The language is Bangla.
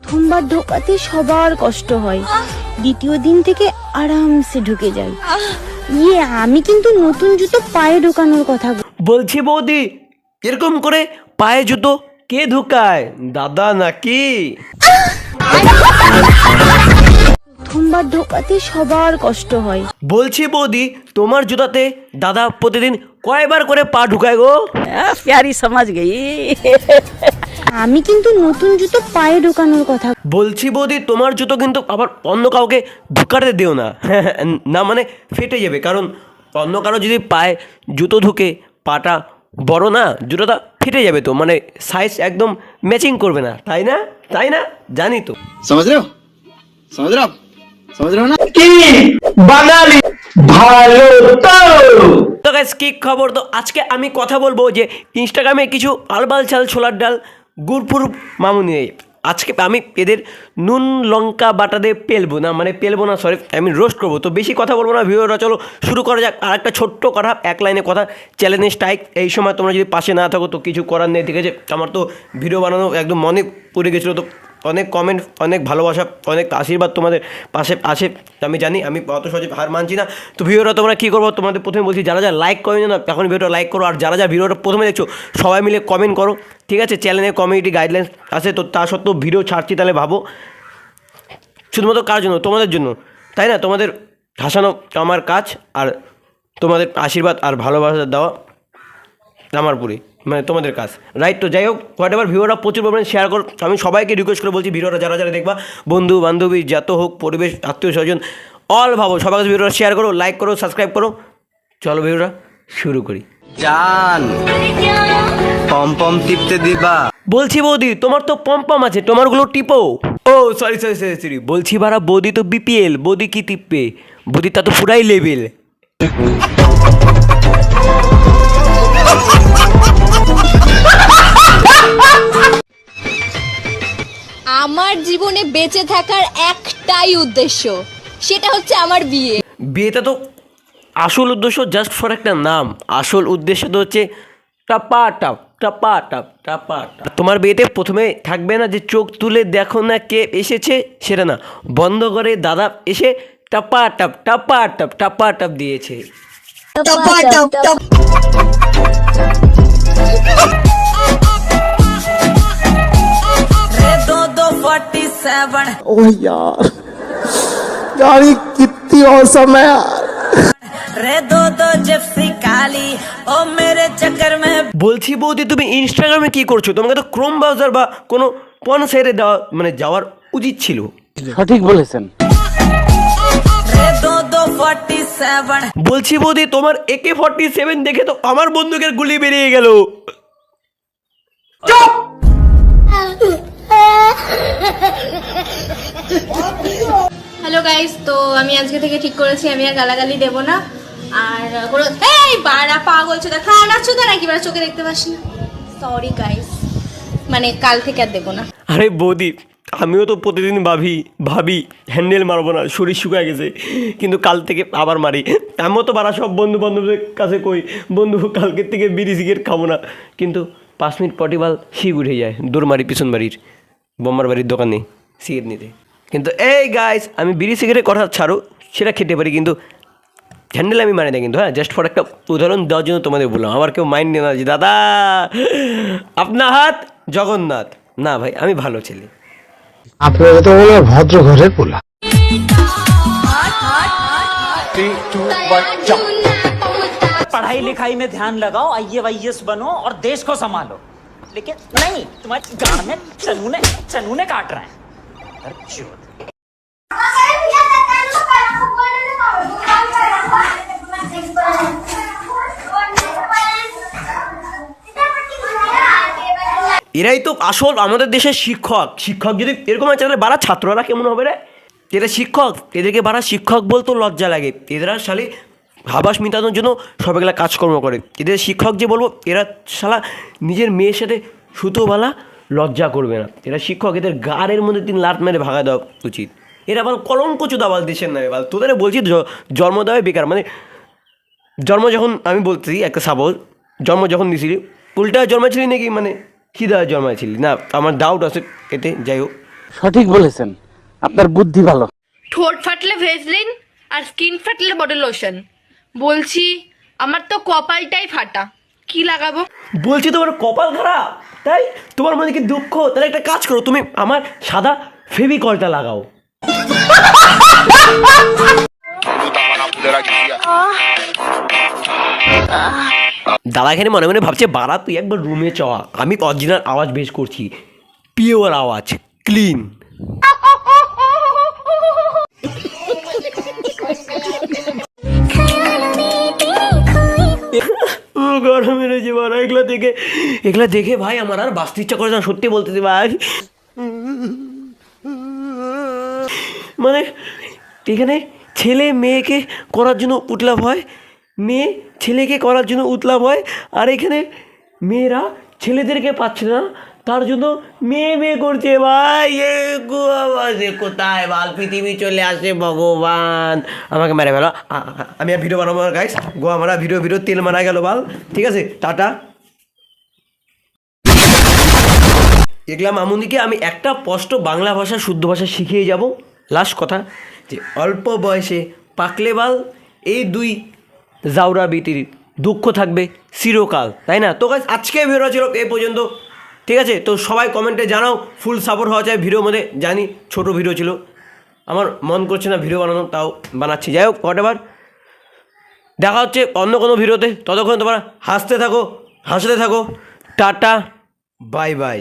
প্রথমবার ঢোকাতে সবার কষ্ট হয়, দ্বিতীয় দিন থেকে আরামসে ঢুকে যায়। আমি কিন্তু নতুন জুতো পায়ে ঢোকানোর কথা বলছি বৌদি, এরকম করে পায়ে জুতো কে ঢুকায়, দাদা নাকি? প্রথমবার ঢোকাতে সবার কষ্ট হয়। বলছি বৌদি, তোমার জুতাতে দাদা প্রতিদিন কয়বার করে পা ঢুকায় গো? प्यारी समझ गई। আমি কিন্তু নতুন জুতো পায়ে ঢোকানোর কথা বলছি বৌদি, তোমার জুতো কিন্তু আবার অন্য কাউকে ঢুকাতে দিও না। না মানে ফেটে যাবে, কারণ অন্য কারো যদি পায়ে জুতো ঢুকে পাটা বড় না, জুতোটা ফেটে যাবে, তো মানে সাইজ একদম ম্যাচিং করবে না, তাই না? তাই না, জানি তো। समझ रहे हो समझ रहे हो आप समझ रहे हो ना কি বাঙালি ভালো তো গাইস, কি খবর? তো আজকে আমি কথা বলবো যে ইনস্টাগ্রামে কিছু আলবাল চাল ছোলার ডাল গুরপুর মামুনি। আজকে আমি এদের নুন লঙ্কা বাটা দিয়ে পেলবো না সরি, আমি রোস্ট করবো। তো বেশি কথা বলবো না, ভিডিওটা চলো শুরু করা যাক। আর একটা ছোট্ট কথা, এক লাইনে কথা, চ্যালেঞ্জ স্ট্রাইক। এই সময় তোমরা যদি পাশে না থাকো তো কিছু করার নেই, ঠিক আছে? আমার তো ভিডিও বানানো একদম মনে পড়ে গেছিলো, তো অনেক কমেন্ট, অনেক ভালোবাসা, অনেক আশীর্বাদ তোমাদের পাশে আছে। আমি জানি আমি অত সহজে হার মানছি না। তো ভিডিওটা তোমরা কী করবো, তোমাদের প্রথমে বলছি, যারা যারা লাইক করে না এখন ভিডিওটা লাইক করো, আর যারা যারা ভিডিওটা প্রথমে দেখছো সবাই মিলে কমেন্ট করো, ঠিক আছে? চ্যানেলে কমিউনিটি গাইডলাইন্স আছে, তো তা সত্ত্বেও ভিডিও ছাড়ছি, তাহলে ভাবো শুধুমাত্র কার জন্য? তোমাদের জন্য, তাই না? তোমাদের হাসানো আমার কাজ, আর তোমাদের আশীর্বাদ আর ভালোবাসা দেওয়া আমার পুরি, মানে তোমাদের কাজ, রাইট? তো যাই হোক, হোয়াট এভার, ভিডিওটা প্রচুর পরিমাণে শেয়ার করো। আমি সবাইকে রিকোয়েস্ট করে বলছি, ভিডিওটা যারা যারা দেখবা, বন্ধু বান্ধবী যত হোক, পরিবেশ, আত্মীয় স্বজন, অল ভাবো, সবার কাছে ভিডিওটা শেয়ার করো, লাইক করো, সাবস্ক্রাইব করো। চলো ভিডিওটা শুরু করি। জান পম পম টিপতে দিবা? বলছি বৌদি, তোমার তো পম্পম আছে, তোমারগুলো টিপো। ও সরি, বলছি বারা, বৌদি তো বিপিএল, বৌদি কি টিপবে? বৌদি তা তো পুরাই লেভেল। আমার জীবনে বেঁচে থাকার একটাই উদ্দেশ্য, সেটা হচ্ছে আমার বিয়ে। বিয়েটা তো আসল উদ্দেশ্য জাস্ট ফর একটা নাম, আসল উদ্দেশ্য তো হচ্ছে টাপা টাপ। তোমার বিয়েতে প্রথমে থাকবে না যে চোখ তুলে দেখো না কে এসেছে, সেটা না, বন্ধ করে দাদা এসে টাপা টাপ দিয়েছে। ओह यार गाड़ी कितनी औसम है यार বলছি বৌদি, তুমি ইনস্টাগ্রামে কি করছো? তোমাকে তো ক্রোম ব্রাউজার বা কোনো পর্ন সাইটে দেওয়া মানে যাওয়ার উচিত ছিল। সঠিক বলেছেন। বলছি বৌদি, তোমার AK-47 দেখে তো আমার বন্দুকের গুলি বেরিয়ে গেল। হ্যালো গাইস, তো আমি আজকে থেকে ঠিক করেছি আমি আর গালাগালি দেব না। আর কোনো এই বাড়া পাগল চোদা খানা চোদা নাকি বাড়া চোখে দেখতে পাস না, সরি গাইস, মানে কাল থেকে আর দেব না। আরে বৌদি, আমিও তো প্রতিদিন ভাবি হ্যান্ডেল মারবো না, শরীর শুকায় গেছে, কিন্তু কাল থেকে আবার মারি। আমিও তো বাড়া সব বন্ধু বান্ধবদের কাছে কই, বন্ধু কালকের থেকে বিড়ি সিগারেট খাবো না, কিন্তু 5 মিনিট পটিবাল শিখ উঠে যায়, দৌড় মারি পিছন বাড়ির বোম্বার বাড়ির দোকানে সিগারেট নিতে। কিন্তু এই গাইস, আমি বিড়ি সিগারেট কথা ছাড়ো, সেটা খেতে পারি, কিন্তু হ্যান্ডেল আমি মানি না কিন্তু। হ্যাঁ, জাস্ট ফর একটা উদাহরণ দেওয়ার জন্য তোমাদের বললাম, আমার কেউ মাইন্ড নেই না যে দাদা আপনার হাত জগন্নাথ। না ভাই, আমি ভালো ছেলে। আপনারা তো বলে ভদ্র ঘরের পোলা। पढ़ाई लिखाई में ध्यान लगाओ, IAS बनो और देश को संभालो, लेकिन नहीं, तुम्हारे गांड में चनूने काट रहे हैं। এরাই তো আসল আমাদের দেশের শিক্ষক। যদি এরকম হয় তাহলে বাড়া ছাত্ররা কেমন হবে রে? এরা শিক্ষক, এদেরকে বাড়া শিক্ষক বলতেও লজ্জা লাগে। এরা শালি হাবাস মিটানোর জন্য সবাইগুলা কাজকর্ম করে। এদের শিক্ষক যে বলবো, এরা শালা নিজের মেয়ের সাথে সুতোবালা লজ্জা করবে না। এরা শিক্ষক, এদের গাড়ের মধ্যে 3 লাত মেরে ভাগা দেওয়া উচিত। এরা বল কলঙ্ক চুদা বাল দেশের নামে বাল। তোদের বলছি জন্ম দেওয়াই বেকার। মানে জন্ম যখন আমি বলছি একটা সাপোজ, জন্ম যখন দিয়েছিলি উল্টা জন্মাইছিলি নাকি মানে কী দেওয়া জন্মাইছিলি না, আমার ডাউট আছে এতে। যাই হোক, সঠিক বলেছেন, আপনার বুদ্ধি ভালো। ঠোঁট ফাটলে ভেসলিন আর স্কিন ফাটলে বডি লোশন। বলছি আমার তো কপালটাই ফাটা, কি লাগাবো? বলছি তোমার কপাল খারাপ তাই তোমার মনে কি দুঃখ? তাহলে একটা কাজ করো, তুমি আমার সাদা ফেভিকলটা লাগাও। দাদা এখানে মনে মনে ভাবছে বাড়া তুই একবার রুমে চ, আমি অরিজিনাল আওয়াজ বেশ করছি, পিওর আওয়াজ, ক্লিন। গরম মেরেছে বাড়া, এগুলা দেখে ভাই আমার আর বাঁচতে ইচ্ছা করে না, সত্যি বলতেছি ভাই। মানে এখানে ছেলে মেয়েকে করার জন্য উতলাভ হয়, মেয়ে ছেলেকে করার জন্য উতলাভ হয়, আর এখানে মেয়েরা ছেলেদেরকে পাচ্ছে না তার জন্য মেয়ে মেয়ে করছে ভাই। এ গোয়াবাজে কোথায় বাল পৃথিবী চলে আসে ভগবান, আমাকে মেরে ফেলো। আমি আর ভিডিও বানাবো গাইস, গোয়া মারা ভিডিও তেল মারা গেল বাল। ঠিক আছে, টাটা। এগুলা মামুনিকে আমি একটা স্পষ্ট বাংলা ভাষা শুদ্ধ ভাষা শিখিয়ে যাব। লাস্ট কথা যে অল্প বয়সে পাকলে বাল, এই দুই জাউরা বিটির দুঃখ থাকবে চিরকাল, তাই না? তো গাইস আজকে ভিডিও ছিল এই পর্যন্ত, ঠিক আছে? তো সবাই কমেন্টে জানাও, ফুল সাপোর্ট হওয়া চাই ভিডিওর মধ্যে। জানি ছোট ভিডিও ছিল, আমার মন করছে না ভিডিও বানানো, তাও বানাচ্ছি। যাই হোক, হোয়াটএভার, দেখা হচ্ছে অন্য কোনো ভিডিওতে। ততক্ষণ তোমরা হাসতে থাকো, হাসতে থাকো। Tata, bye bye.